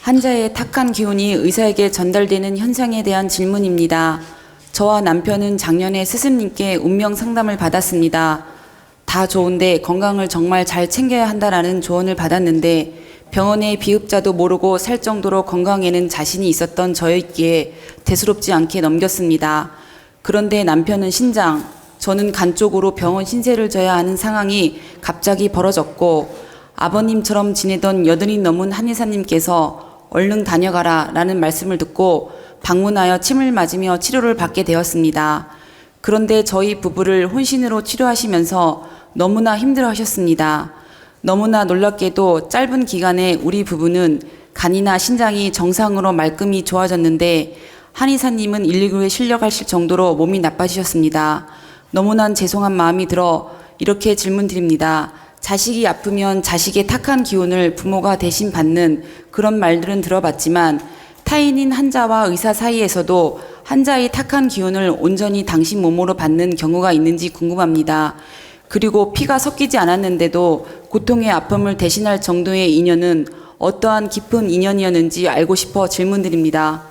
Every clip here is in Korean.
환자의 탁한 기운이 의사에게 전달되는 현상에 대한 질문입니다. 저와 남편은 작년에 스승님께 운명 상담을 받았습니다. 다 좋은데 건강을 정말 잘 챙겨야 한다라는 조언을 받았는데 병원의 비읍자도 모르고 살 정도로 건강에는 자신이 있었던 저였기에 대수롭지 않게 넘겼습니다. 그런데 남편은 신장, 저는 간 쪽으로 병원 신세를 져야 하는 상황이 갑자기 벌어졌고 아버님처럼 지내던 80이 넘은 한의사님께서 얼른 다녀가라 라는 말씀을 듣고 방문하여 침을 맞으며 치료를 받게 되었습니다. 그런데 저희 부부를 혼신으로 치료하시면서 너무나 힘들어하셨습니다. 너무나 놀랍게도 짧은 기간에 우리 부부는 간이나 신장이 정상으로 말끔히 좋아졌는데 한의사님은 119에 실려가실 정도로 몸이 나빠지셨습니다. 너무나 죄송한 마음이 들어 이렇게 질문드립니다. 자식이 아프면 자식의 탁한 기운을 부모가 대신 받는 그런 말들은 들어봤지만 타인인 환자와 의사 사이에서도 환자의 탁한 기운을 온전히 당신 몸으로 받는 경우가 있는지 궁금합니다. 그리고 피가 섞이지 않았는데도 고통의 아픔을 대신할 정도의 인연은 어떠한 깊은 인연이었는지 알고 싶어 질문드립니다.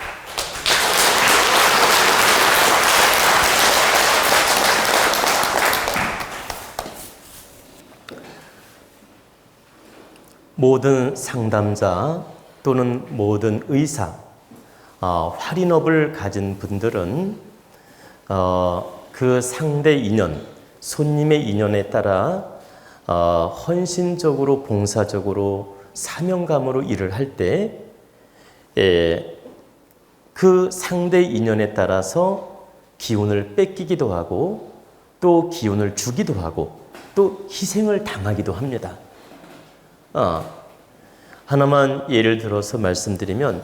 모든 상담자 또는 모든 의사, 활인업을 가진 분들은 그 상대 인연, 손님의 인연에 따라 헌신적으로 봉사적으로 사명감으로 일을 할 때 그 상대 인연에 따라서 기운을 뺏기기도 하고 또 기운을 주기도 하고 또 희생을 당하기도 합니다. 하나만 예를 들어서 말씀드리면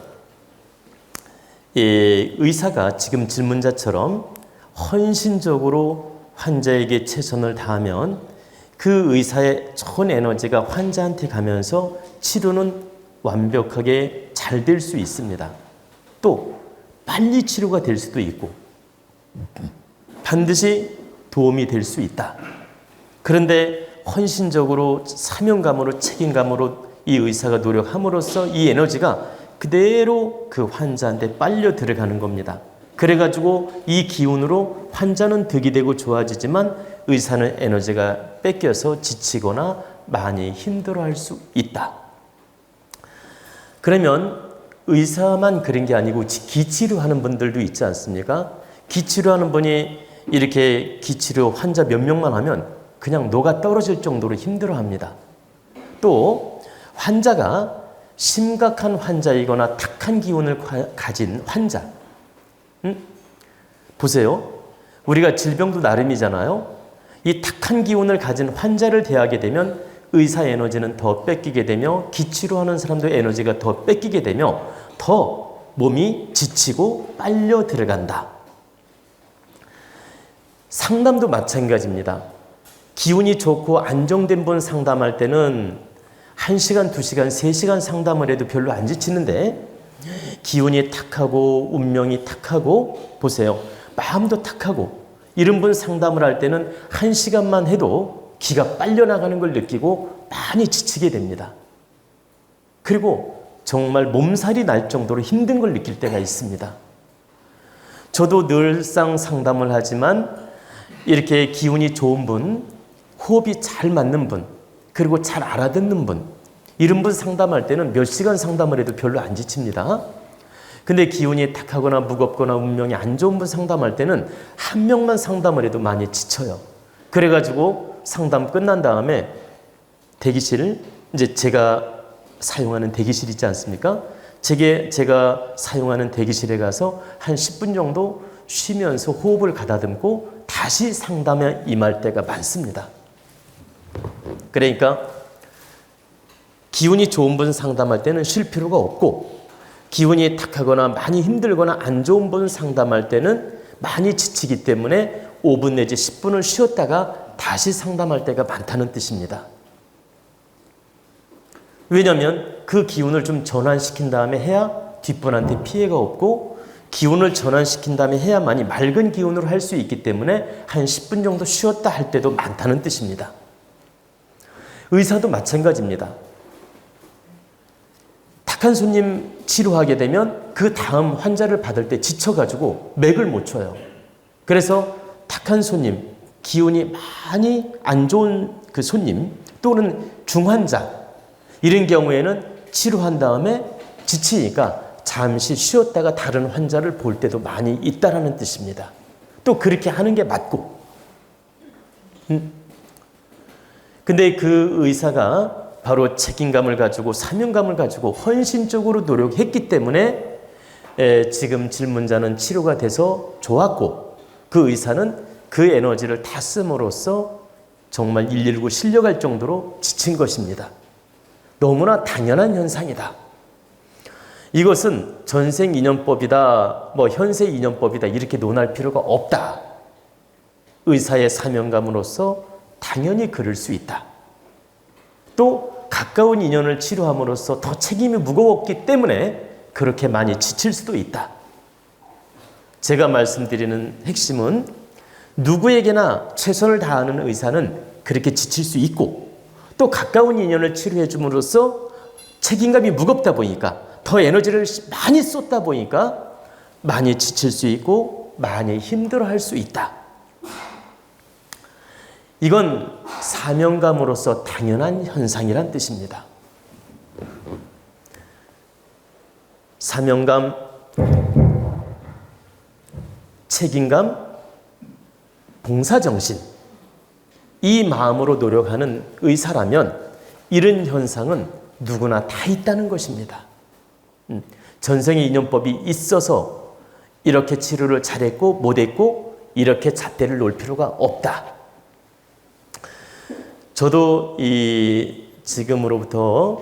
의사가 지금 질문자처럼 헌신적으로 환자에게 최선을 다하면 그 의사의 좋은 에너지가 환자한테 가면서 치료는 완벽하게 잘 될 수 있습니다. 또 빨리 치료가 될 수도 있고 반드시 도움이 될 수 있다. 그런데 헌신적으로 사명감으로 책임감으로 이 의사가 노력함으로써 이 에너지가 그대로 그 환자한테 빨려 들어가는 겁니다. 그래가지고 이 기운으로 환자는 득이 되고 좋아지지만 의사는 에너지가 뺏겨서 지치거나 많이 힘들어할 수 있다. 그러면 의사만 그런 게 아니고 기치료하는 분들도 있지 않습니까? 기치료하는 분이 이렇게 기치료 환자 몇 명만 하면 그냥 녹아 떨어질 정도로 힘들어합니다. 또 환자가 심각한 환자이거나 탁한 기운을 가진 환자, 보세요. 우리가 질병도 나름이잖아요. 이 탁한 기운을 가진 환자를 대하게 되면 의사 에너지는 더 뺏기게 되며 기치료하는 사람도 에너지가 더 뺏기게 되며 더 몸이 지치고 빨려 들어간다. 상담도 마찬가지입니다. 기운이 좋고 안정된 분 상담할 때는 1시간, 2시간, 3시간 상담을 해도 별로 안 지치는데 기운이 탁하고 운명이 탁하고 보세요. 마음도 탁하고 이런 분 상담을 할 때는 1시간만 해도 기가 빨려나가는 걸 느끼고 많이 지치게 됩니다. 그리고 정말 몸살이 날 정도로 힘든 걸 느낄 때가 있습니다. 저도 늘상 상담을 하지만 이렇게 기운이 좋은 분, 호흡이 잘 맞는 분, 그리고 잘 알아듣는 분, 이런 분 상담할 때는 몇 시간 상담을 해도 별로 안 지칩니다. 근데 기운이 탁하거나 무겁거나 운명이 안 좋은 분 상담할 때는 한 명만 상담을 해도 많이 지쳐요. 그래가지고 상담 끝난 다음에 대기실, 이제 제가 사용하는 대기실 있지 않습니까? 제가 사용하는 대기실에 가서 한 10분 정도 쉬면서 호흡을 가다듬고 다시 상담에 임할 때가 많습니다. 그러니까 기운이 좋은 분 상담할 때는 쉴 필요가 없고 기운이 탁하거나 많이 힘들거나 안 좋은 분 상담할 때는 많이 지치기 때문에 5분 내지 10분을 쉬었다가 다시 상담할 때가 많다는 뜻입니다. 왜냐하면 그 기운을 좀 전환시킨 다음에 해야 뒷분한테 피해가 없고 기운을 전환시킨 다음에 해야만이 맑은 기운으로 할 수 있기 때문에 한 10분 정도 쉬었다 할 때도 많다는 뜻입니다. 의사도 마찬가지입니다. tak한 손님 치료하게 되면 그 다음 환자를 받을 때 지쳐가지고 맥을 못 쳐요. 그래서 tak한 손님, 기운이 많이 안 좋은 그 손님 또는 중환자 이런 경우에는 치료한 다음에 지치니까 잠시 쉬었다가 다른 환자를 볼 때도 많이 있다라는 뜻입니다. 또 그렇게 하는 게 맞고. 근데 그 의사가 바로 책임감을 가지고 사명감을 가지고 헌신적으로 노력했기 때문에 지금 질문자는 치료가 돼서 좋았고 그 의사는 그 에너지를 다 씀으로써 정말 119 실려갈 정도로 지친 것입니다. 너무나 당연한 현상이다. 이것은 전생인연법이다, 현세인연법이다 이렇게 논할 필요가 없다. 의사의 사명감으로서 당연히 그럴 수 있다. 또 가까운 인연을 치료함으로써 더 책임이 무거웠기 때문에 그렇게 많이 지칠 수도 있다. 제가 말씀드리는 핵심은 누구에게나 최선을 다하는 의사는 그렇게 지칠 수 있고 또 가까운 인연을 치료해 줌으로써 책임감이 무겁다 보니까 더 에너지를 많이 쏟다 보니까 많이 지칠 수 있고 많이 힘들어할 수 있다. 이건 사명감으로서 당연한 현상이란 뜻입니다. 사명감, 책임감, 봉사정신 이 마음으로 노력하는 의사라면 이런 현상은 누구나 다 있다는 것입니다. 전생의 인연법이 있어서 이렇게 치료를 잘했고 못했고 이렇게 잣대를 놓을 필요가 없다. 저도 지금으로부터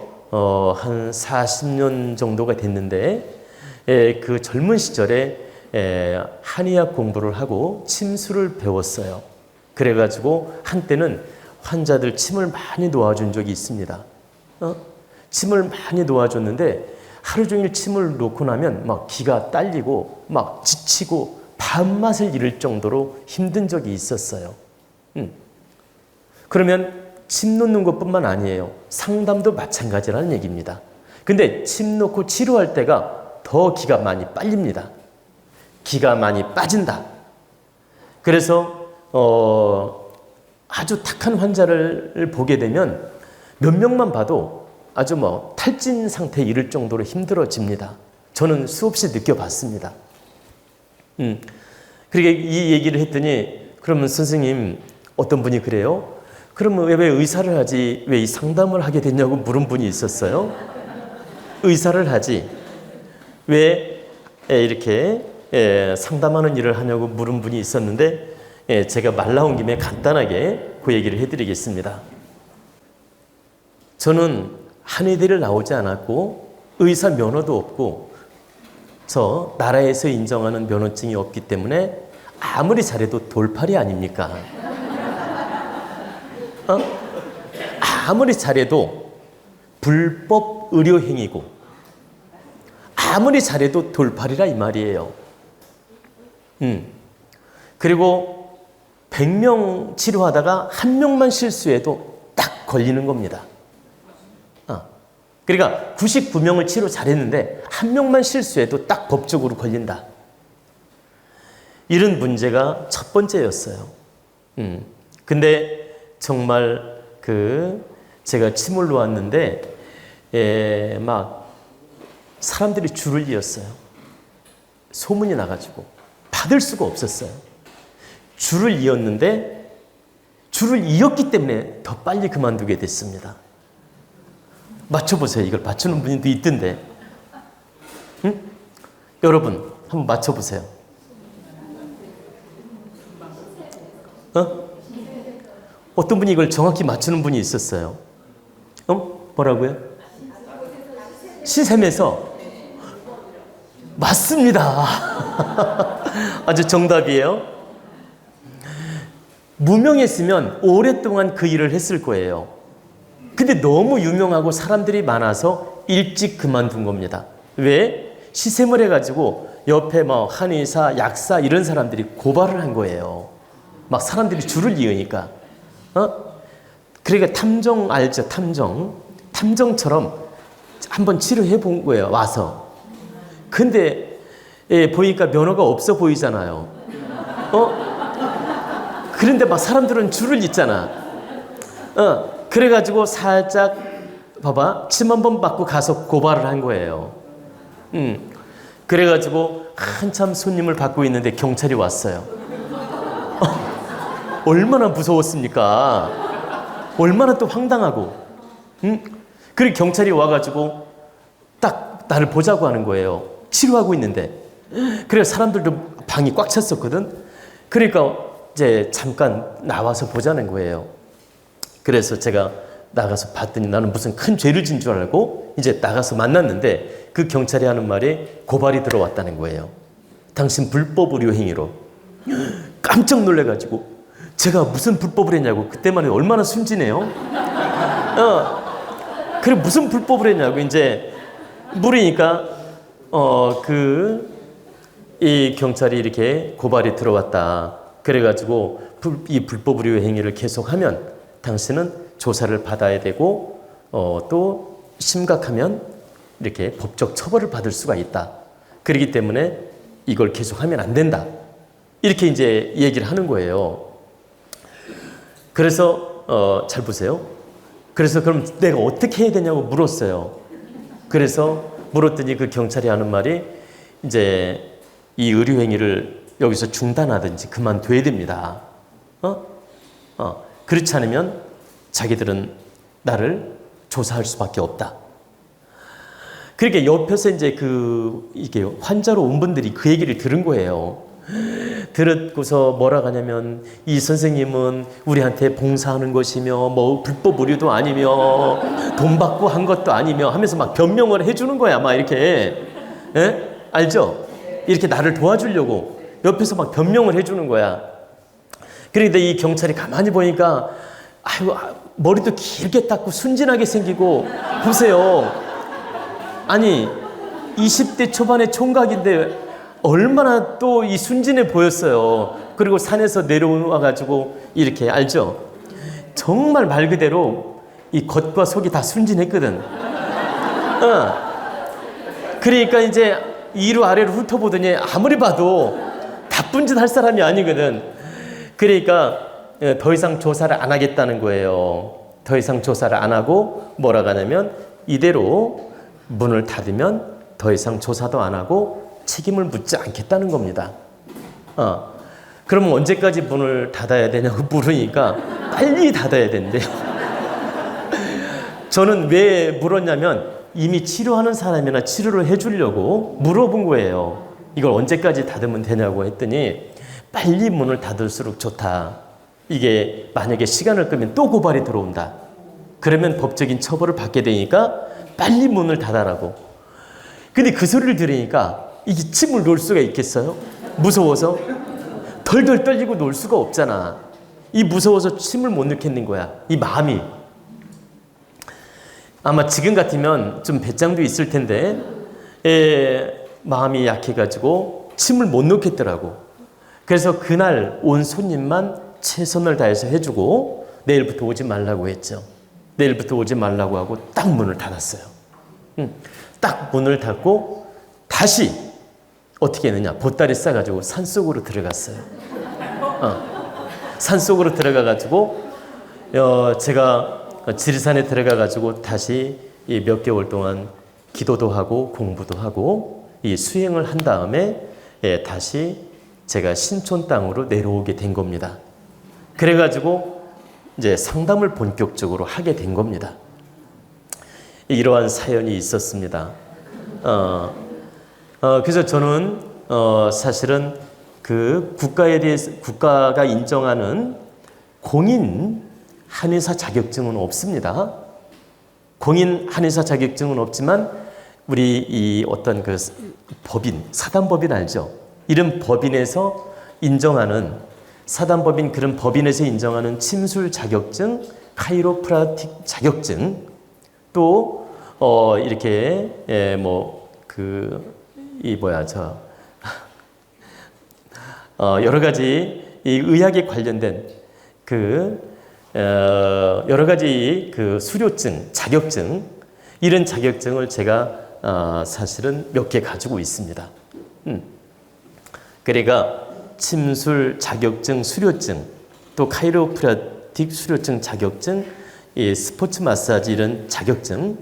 한 40년 정도가 됐는데 그 젊은 시절에 한의학 공부를 하고 침수를 배웠어요. 그래가지고 한때는 환자들 침을 많이 놓아준 적이 있습니다. 침을 많이 놓아줬는데 하루 종일 침을 놓고 나면 막 기가 딸리고 막 지치고 밥맛을 잃을 정도로 힘든 적이 있었어요. 그러면 침 놓는 것뿐만 아니에요. 상담도 마찬가지라는 얘기입니다. 근데 침 놓고 치료할 때가 더 기가 많이 빨립니다. 기가 많이 빠진다. 그래서 아주 탁한 환자를 보게 되면 몇 명만 봐도 아주 탈진 상태에 이를 정도로 힘들어집니다. 저는 수없이 느껴봤습니다. 그러게 이 얘기를 했더니 그러면 선생님 어떤 분이 그래요? 그러면 왜 의사를 하지 왜 이 상담을 하게 됐냐고 물은 분이 있었어요. 의사를 하지 왜 이렇게 상담하는 일을 하냐고 물은 분이 있었는데 제가 말 나온 김에 간단하게 그 얘기를 해드리겠습니다. 저는 한의대를 나오지 않았고 의사 면허도 없고 저 나라에서 인정하는 면허증이 없기 때문에 아무리 잘해도 돌팔이 아닙니까? 아무리 잘해도 불법 의료행위고 아무리 잘해도 돌팔이라 이 말이에요. 그리고 100명 치료하다가 한 명만 실수해도 딱 걸리는 겁니다. 그러니까 99명을 치료 잘했는데 한 명만 실수해도 딱 법적으로 걸린다. 이런 문제가 첫 번째였어요. 근데 정말 제가 침을 놓았는데 막 사람들이 줄을 이었어요. 소문이 나가지고 받을 수가 없었어요. 줄을 이었는데 줄을 이었기 때문에 더 빨리 그만두게 됐습니다. 맞춰보세요. 이걸 맞추는 분도 있던데. 여러분 한번 맞춰보세요. 어떤 분이 이걸 정확히 맞추는 분이 있었어요. 뭐라고요? 시샘에서 맞습니다. 아주 정답이에요. 무명했으면 오랫동안 그 일을 했을 거예요. 근데 너무 유명하고 사람들이 많아서 일찍 그만둔 겁니다. 왜? 시샘을 해가지고 옆에 한의사, 약사 이런 사람들이 고발을 한 거예요. 막 사람들이 줄을 이으니까. 그러니까 탐정 알죠? 탐정처럼 한번 치료해 본 거예요, 와서. 근데 보니까 면허가 없어 보이잖아요. 그런데 막 사람들은 줄을 잇잖아. 그래가지고 살짝 봐봐, 침 한 번 받고 가서 고발을 한 거예요. 그래가지고 한참 손님을 받고 있는데 경찰이 왔어요. 얼마나 무서웠습니까? 얼마나 또 황당하고. 그리고 경찰이 와가지고 딱 나를 보자고 하는 거예요. 치료하고 있는데. 그래서 사람들도 방이 꽉 찼었거든. 그러니까 이제 잠깐 나와서 보자는 거예요. 그래서 제가 나가서 봤더니 나는 무슨 큰 죄를 진 줄 알고 이제 나가서 만났는데 그 경찰이 하는 말이 고발이 들어왔다는 거예요. 당신 불법 의료 행위로. 깜짝 놀래가지고 제가 무슨 불법을 했냐고. 그때만 해도 얼마나 순진해요. 그래 무슨 불법을 했냐고 이제 물으니까 이 경찰이 이렇게 고발이 들어왔다. 그래가지고 이 불법 의료 행위를 계속하면 당신은 조사를 받아야 되고 또 심각하면 이렇게 법적 처벌을 받을 수가 있다. 그렇기 때문에 이걸 계속하면 안 된다. 이렇게 이제 얘기를 하는 거예요. 그래서 잘 보세요. 그래서 그럼 내가 어떻게 해야 되냐고 물었어요. 그래서 물었더니 그 경찰이 하는 말이 이제 이 의료 행위를 여기서 중단하든지 그만둬야 됩니다. 그렇지 않으면 자기들은 나를 조사할 수밖에 없다. 그러니까 옆에서 이제 이게 환자로 온 분들이 그 얘기를 들은 거예요. 들었고서 뭐라 하냐면 이 선생님은 우리한테 봉사하는 것이며 뭐 불법 의료도 아니며 돈 받고 한 것도 아니며 하면서 막 변명을 해주는 거야. 막 이렇게. 알죠? 이렇게 나를 도와주려고 옆에서 막 변명을 해주는 거야. 그런데 이 경찰이 가만히 보니까 아이고 머리도 길게 닦고 순진하게 생기고 보세요. 아니 20대 초반의 총각인데 얼마나 또 이 순진해 보였어요. 그리고 산에서 내려와 가지고 이렇게 알죠? 정말 말 그대로 이 겉과 속이 다 순진했거든. 그러니까 이제 위로 아래로 훑어보더니 아무리 봐도 나쁜 짓 할 사람이 아니거든. 그러니까 더 이상 조사를 안 하겠다는 거예요. 더 이상 조사를 안 하고 뭐라 하냐면 이대로 문을 닫으면 더 이상 조사도 안 하고 책임을 묻지 않겠다는 겁니다. 그러면 언제까지 문을 닫아야 되냐고 물으니까 빨리 닫아야 된대요. 저는 왜 물었냐면 이미 치료하는 사람이나 치료를 해주려고 물어본 거예요. 이걸 언제까지 닫으면 되냐고 했더니 빨리 문을 닫을수록 좋다. 이게 만약에 시간을 끄면 또 고발이 들어온다. 그러면 법적인 처벌을 받게 되니까 빨리 문을 닫아라고. 근데 그 소리를 들으니까 이게 침을 놓을 수가 있겠어요? 무서워서? 덜덜 떨리고 놓을 수가 없잖아. 이 무서워서 침을 못 넣겠는 거야. 이 마음이. 아마 지금 같으면 좀 배짱도 있을 텐데 마음이 약해가지고 침을 못 놓겠더라고. 그래서 그날 온 손님만 최선을 다해서 해주고 내일부터 오지 말라고 했죠. 내일부터 오지 말라고 하고 딱 문을 닫았어요. 딱 문을 닫고 다시 어떻게 했느냐. 보따리 싸가지고 산속으로 들어갔어요. 산속으로 들어가가지고 제가 지리산에 들어가가지고 다시 몇 개월 동안 기도도 하고 공부도 하고 이 수행을 한 다음에 다시 제가 신촌 땅으로 내려오게 된 겁니다. 그래가지고 이제 상담을 본격적으로 하게 된 겁니다. 이러한 사연이 있었습니다. 그래서 저는 사실은 그 국가에 대해서 국가가 인정하는 공인 한의사 자격증은 없습니다. 공인 한의사 자격증은 없지만 우리 이 어떤 그 법인 사단법인 알죠? 이런 법인에서 인정하는 사단법인 그런 법인에서 인정하는 침술 자격증, 카이로프라틱 자격증 또 이렇게 여러 가지 이 의학에 관련된 여러 가지 그 수료증, 자격증 이런 자격증을 제가 사실은 몇 개 가지고 있습니다. 그러니까 침술 자격증, 수료증, 또 카이로프라틱 수료증 자격증, 이 스포츠 마사지 이런 자격증,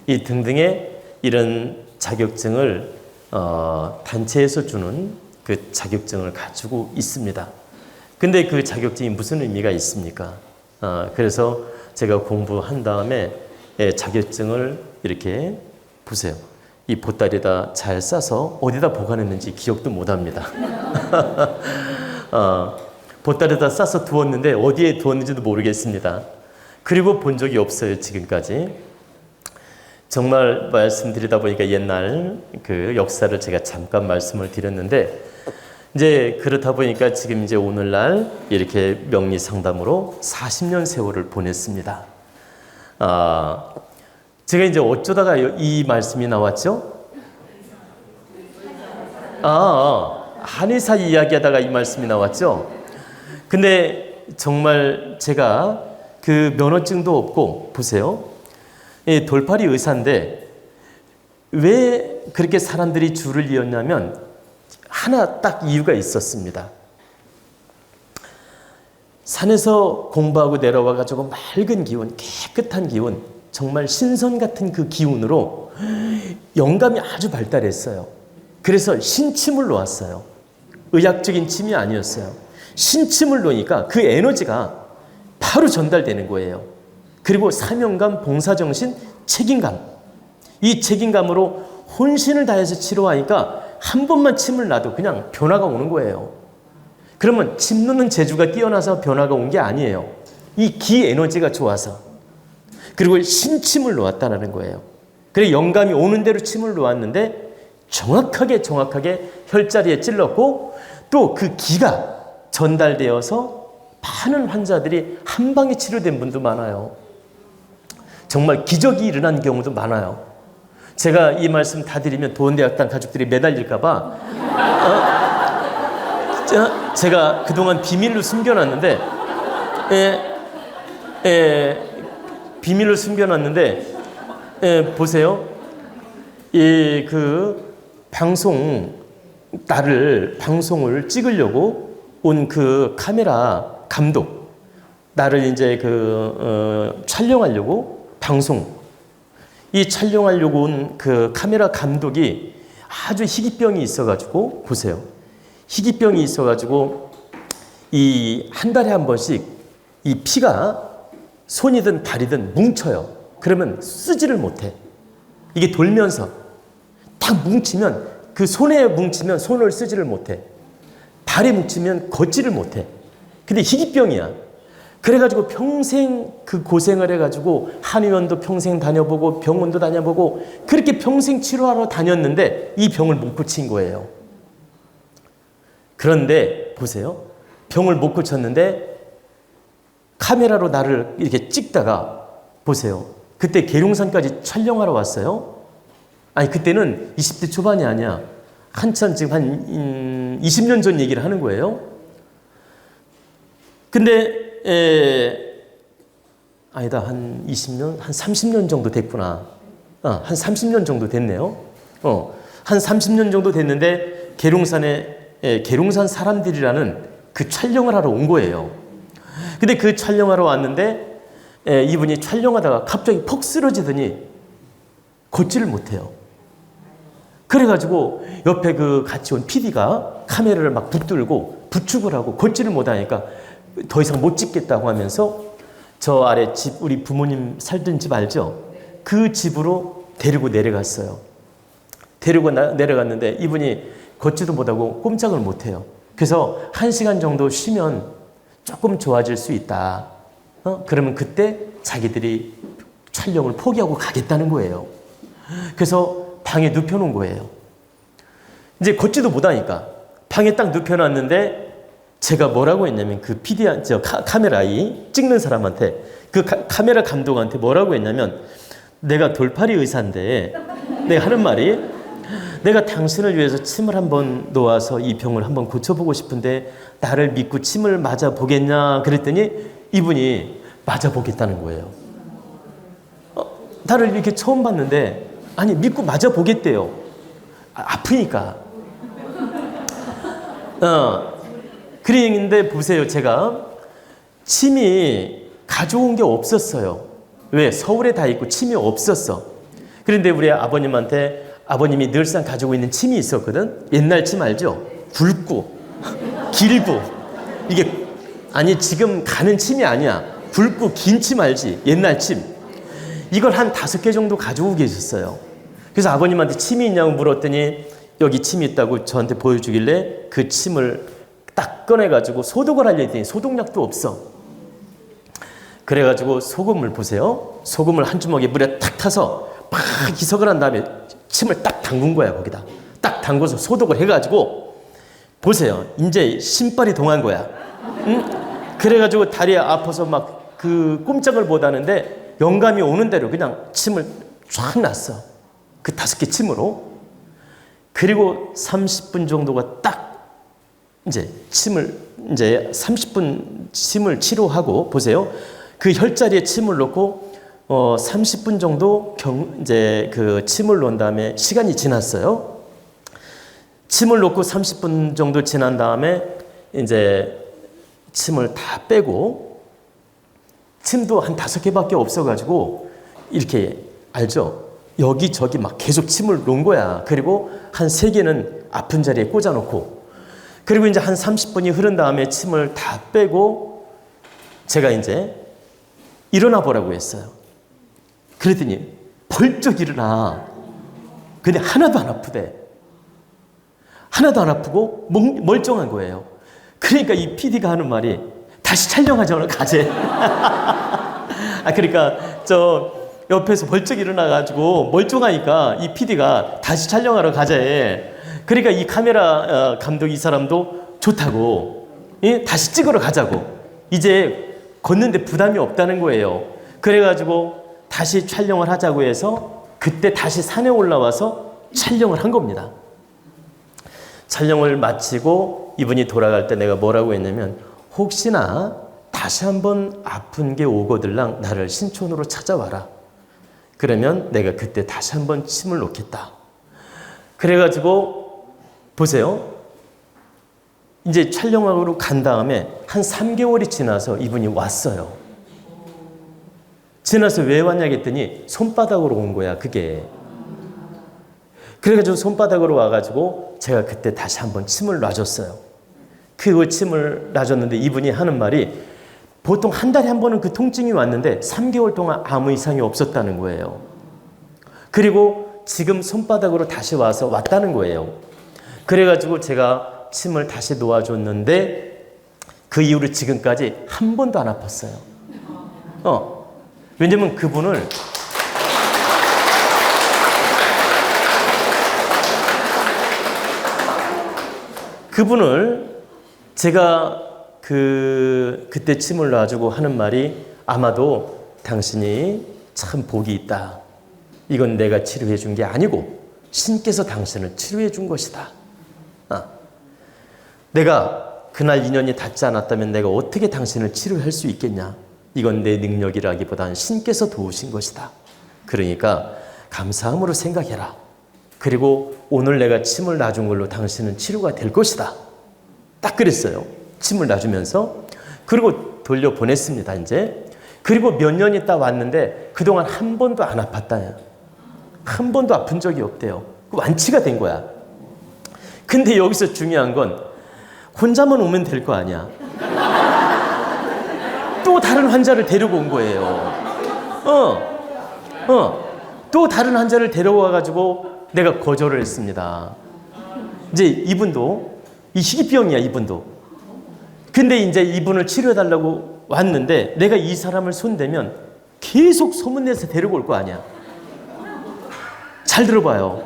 이 등등의 이런 자격증을 단체에서 주는 그 자격증을 가지고 있습니다. 근데 그 자격증이 무슨 의미가 있습니까? 그래서 제가 공부한 다음에 자격증을 이렇게 보세요. 이 보따리에다 잘 싸서 어디다 보관했는지 기억도 못합니다. 보따리에다 싸서 두었는데 어디에 두었는지도 모르겠습니다. 그리고 본 적이 없어요, 지금까지. 정말 말씀드리다 보니까 옛날 그 역사를 제가 잠깐 말씀을 드렸는데, 이제 그렇다 보니까 지금 이제 오늘날 이렇게 명리 상담으로 40년 세월을 보냈습니다. 제가 이제 어쩌다가 이 말씀이 나왔죠? 한의사 이야기하다가 이 말씀이 나왔죠? 근데 정말 제가 그 면허증도 없고, 보세요. 돌팔이 의사인데 왜 그렇게 사람들이 줄을 이었냐면 하나 딱 이유가 있었습니다. 산에서 공부하고 내려와 가지고 맑은 기운, 깨끗한 기운, 정말 신선 같은 그 기운으로 영감이 아주 발달했어요. 그래서 신침을 놓았어요. 의학적인 침이 아니었어요. 신침을 놓으니까 그 에너지가 바로 전달되는 거예요. 그리고 사명감, 봉사정신, 책임감. 이 책임감으로 혼신을 다해서 치료하니까 한 번만 침을 놔도 그냥 변화가 오는 거예요. 그러면 침 놓는 재주가 뛰어나서 변화가 온 게 아니에요. 이 기 에너지가 좋아서. 그리고 신침을 놓았다는 거예요. 그래서 영감이 오는 대로 침을 놓았는데 정확하게 혈자리에 찔렀고 또 그 기가 전달되어서 많은 환자들이 한 방에 치료된 분도 많아요. 정말 기적이 일어난 경우도 많아요. 제가 이 말씀 다 드리면 도원대학당 가족들이 매달릴까봐 제가 그동안 비밀로 숨겨놨는데 비밀로 숨겨놨는데 보세요. 그 방송을 찍으려고 온 그 카메라 감독, 나를 이제 촬영하려고 촬영하려고 온 그 카메라 감독이 아주 희귀병이 있어가지고, 보세요. 희귀병이 있어가지고 이 한 달에 한 번씩 이 피가 손이든 발이든 뭉쳐요. 그러면 쓰지를 못해. 이게 돌면서 딱 뭉치면, 그 손에 뭉치면 손을 쓰지를 못해. 발에 뭉치면 걷지를 못해. 근데 희귀병이야. 그래가지고 평생 그 고생을 해가지고 한의원도 평생 다녀보고 병원도 다녀보고 그렇게 평생 치료하러 다녔는데 이 병을 못 고친 거예요. 그런데 보세요. 병을 못 고쳤는데 카메라로 나를 이렇게 찍다가, 보세요. 그때 계룡산까지 촬영하러 왔어요. 아니, 그때는 20대 초반이 아니야. 한참 지금 한 20년 전 얘기를 하는 거예요. 근데 아니다, 한 20년? 한 30년 정도 됐구나. 한 30년 정도 됐네요. 한 30년 정도 됐는데 계룡산 사람들이라는 그 촬영을 하러 온 거예요. 근데 그 촬영하러 왔는데 이분이 촬영하다가 갑자기 퍽 쓰러지더니 걷지를 못해요. 그래가지고 옆에 그 같이 온 PD가 카메라를 막 붙들고 부축을 하고 걷지를 못하니까 더 이상 못 찍겠다고 하면서 저 아래 집, 우리 부모님 살던 집 알죠? 그 집으로 데리고 내려갔어요. 데리고 내려갔는데 이분이 걷지도 못하고 꼼짝을 못해요. 그래서 1시간 정도 쉬면 조금 좋아질 수 있다. 그러면 그때 자기들이 촬영을 포기하고 가겠다는 거예요. 그래서 방에 눕혀놓은 거예요. 이제 걷지도 못하니까 방에 딱 눕혀놨는데 제가 뭐라고 했냐면 그 카메라이 찍는 사람한테, 그 카메라 감독한테 뭐라고 했냐면, 내가 돌팔이 의사인데 내가 하는 말이, 내가 당신을 위해서 침을 한번 놓아서 이 병을 한번 고쳐보고 싶은데 나를 믿고 침을 맞아 보겠냐 그랬더니 이분이 맞아 보겠다는 거예요. 나를 이렇게 처음 봤는데 아니 믿고 맞아 보겠대요. 아프니까. 그런데 보세요. 제가 침이 가져온 게 없었어요. 왜? 서울에 다 있고 침이 없었어. 그런데 우리 아버님한테 아버님이 늘상 가지고 있는 침이 있었거든. 옛날 침 알죠? 굵고 길고 이게 아니 지금 가는 침이 아니야. 굵고 긴 침 알지? 옛날 침. 이걸 한 5개 정도 가지고 계셨어요. 그래서 아버님한테 침이 있냐고 물었더니 여기 침이 있다고 저한테 보여주길래 그 침을 딱 꺼내가지고 소독을 하려 했더니 소독약도 없어. 그래가지고 소금을 보세요. 소금을 한 주먹에 물에 탁 타서 막 희석을 한 다음에 침을 딱 담근 거야. 거기다 딱 담궈서 소독을 해가지고 보세요. 이제 신발이 동한 거야. 응? 그래가지고 다리에 아파서 막 그 꼼짝을 못 하는데 영감이 오는 대로 그냥 침을 쫙 놨어. 그 5개 침으로. 그리고 30분 정도가 딱 이제 침을 이제 30분 침을 치료하고 보세요. 그 혈자리에 침을 넣고 30분 정도 이제 그 침을 놓은 다음에 시간이 지났어요. 침을 놓고 30분 정도 지난 다음에 이제 침을 다 빼고 침도 한 5개밖에 없어가지고 이렇게 알죠? 여기저기 막 계속 침을 놓은 거야. 그리고 한 3개는 아픈 자리에 꽂아놓고 그리고 이제 한 30분이 흐른 다음에 침을 다 빼고 제가 이제 일어나 보라고 했어요. 그랬더니 벌쩍 일어나. 근데 하나도 안 아프대. 하나도 안 아프고 멀쩡한 거예요. 그러니까 이 PD가 하는 말이 다시 촬영하자 오늘 가재. 그러니까 저 옆에서 벌쩍 일어나가지고 멀쩡하니까 이 PD가 다시 촬영하러 가재. 그러니까 이 카메라 감독 이 사람도 좋다고 다시 찍으러 가자고. 이제 걷는데 부담이 없다는 거예요. 그래가지고 다시 촬영을 하자고 해서 그때 다시 산에 올라와서 촬영을 한 겁니다. 촬영을 마치고 이분이 돌아갈 때 내가 뭐라고 했냐면 혹시나 다시 한번 아픈 게 오거들랑 나를 신촌으로 찾아와라. 그러면 내가 그때 다시 한번 침을 놓겠다. 그래가지고 보세요. 이제 촬영하러 간 다음에 한 3개월이 지나서 이분이 왔어요. 지나서 왜 왔냐 했더니 손바닥으로 온 거야, 그게. 그래가지고 손바닥으로 와가지고 제가 그때 다시 한번 침을 놔줬어요. 그 침을 놔줬는데 이분이 하는 말이 보통 한 달에 한 번은 그 통증이 왔는데 3개월 동안 아무 이상이 없었다는 거예요. 그리고 지금 손바닥으로 다시 와서 왔다는 거예요. 그래가지고 제가 침을 다시 놓아줬는데 그 이후로 지금까지 한 번도 안 아팠어요. 왜냐면 그분을 제가 그때 침을 놔주고 하는 말이 아마도 당신이 참 복이 있다. 이건 내가 치료해 준 게 아니고 신께서 당신을 치료해 준 것이다. 내가 그날 인연이 닿지 않았다면 내가 어떻게 당신을 치료할 수 있겠냐. 이건 내 능력이라기보다는 신께서 도우신 것이다. 그러니까 감사함으로 생각해라. 그리고 오늘 내가 침을 놔준 걸로 당신은 치료가 될 것이다. 딱 그랬어요. 침을 놔주면서. 그리고 돌려보냈습니다, 이제. 그리고 몇 년 있다 왔는데 그동안 한 번도 안 아팠다. 한 번도 아픈 적이 없대요. 완치가 된 거야. 근데 여기서 중요한 건 혼자만 오면 될 거 아니야. 또 다른 환자를 데리고 온 거예요. 또 다른 환자를 데려와가지고 내가 거절을 했습니다. 이제 이분도 이 희귀병이야, 이분도. 근데 이제 이분을 치료해달라고 왔는데 내가 이 사람을 손대면 계속 소문내서 데리고 올 거 아니야. 잘 들어봐요.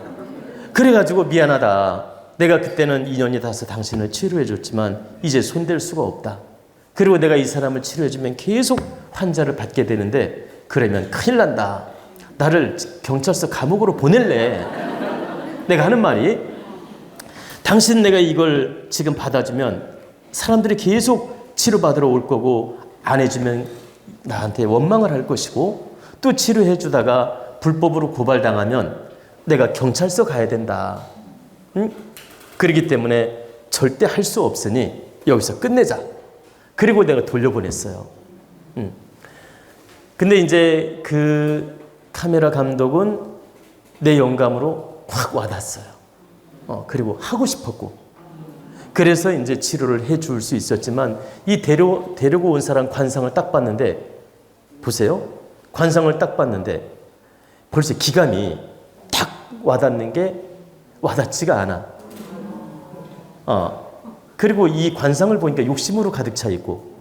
그래가지고 미안하다. 내가 그때는 인연이 닿아서 당신을 치료해줬지만 이제 손댈 수가 없다. 그리고 내가 이 사람을 치료해주면 계속 환자를 받게 되는데 그러면 큰일 난다. 나를 경찰서 감옥으로 보낼래. 내가 하는 말이 당신 내가 이걸 지금 받아주면 사람들이 계속 치료받으러 올 거고 안 해주면 나한테 원망을 할 것이고 또 치료해주다가 불법으로 고발당하면 내가 경찰서 가야 된다. 응? 그렇기 때문에 절대 할 수 없으니 여기서 끝내자. 그리고 내가 돌려보냈어요. 근데 이제 그 카메라 감독은 내 영감으로 확 와닿았어요. 그리고 하고 싶었고. 그래서 이제 치료를 해줄 수 있었지만 이 데리고 온 사람 관상을 딱 봤는데 보세요. 관상을 딱 봤는데 벌써 기감이 탁 와닿는 게 와닿지가 않아. 그리고 이 관상을 보니까 욕심으로 가득 차 있고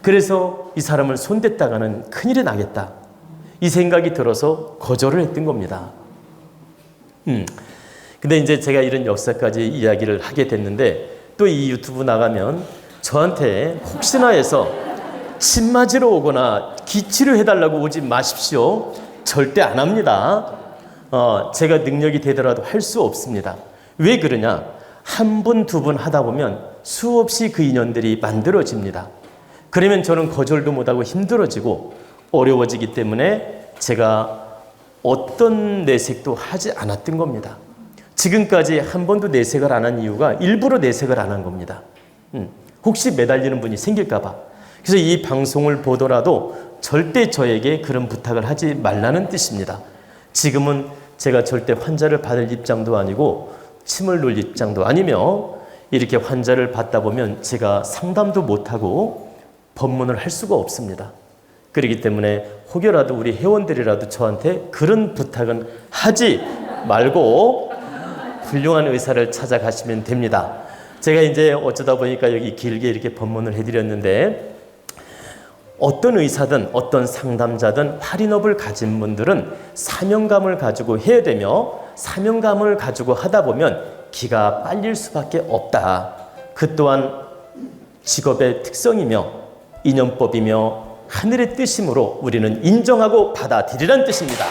그래서 이 사람을 손댔다가는 큰일이 나겠다. 이 생각이 들어서 거절을 했던 겁니다. 근데 이제 제가 이런 역사까지 이야기를 하게 됐는데 또 이 유튜브 나가면 저한테 혹시나 해서 침 맞으러 오거나 기치료 해달라고 오지 마십시오. 절대 안 합니다. 제가 능력이 되더라도 할 수 없습니다. 왜 그러냐? 한 분, 두 분 하다 보면 수없이 그 인연들이 만들어집니다. 그러면 저는 거절도 못하고 힘들어지고 어려워지기 때문에 제가 어떤 내색도 하지 않았던 겁니다. 지금까지 한 번도 내색을 안 한 이유가 일부러 내색을 안 한 겁니다. 혹시 매달리는 분이 생길까 봐. 그래서 이 방송을 보더라도 절대 저에게 그런 부탁을 하지 말라는 뜻입니다. 지금은 제가 절대 환자를 받을 입장도 아니고 침을 놓을 입장도 아니며 이렇게 환자를 받다 보면 제가 상담도 못하고 법문을 할 수가 없습니다. 그렇기 때문에 혹여라도 우리 회원들이라도 저한테 그런 부탁은 하지 말고 훌륭한 의사를 찾아가시면 됩니다. 제가 이제 어쩌다 보니까 여기 길게 이렇게 법문을 해드렸는데 어떤 의사든 어떤 상담자든 활인업을 가진 분들은 사명감을 가지고 해야 되며 사명감을 가지고 하다 보면 기가 빨릴 수밖에 없다. 그 또한 직업의 특성이며 인연법이며 하늘의 뜻이므로 우리는 인정하고 받아들이라는 뜻입니다.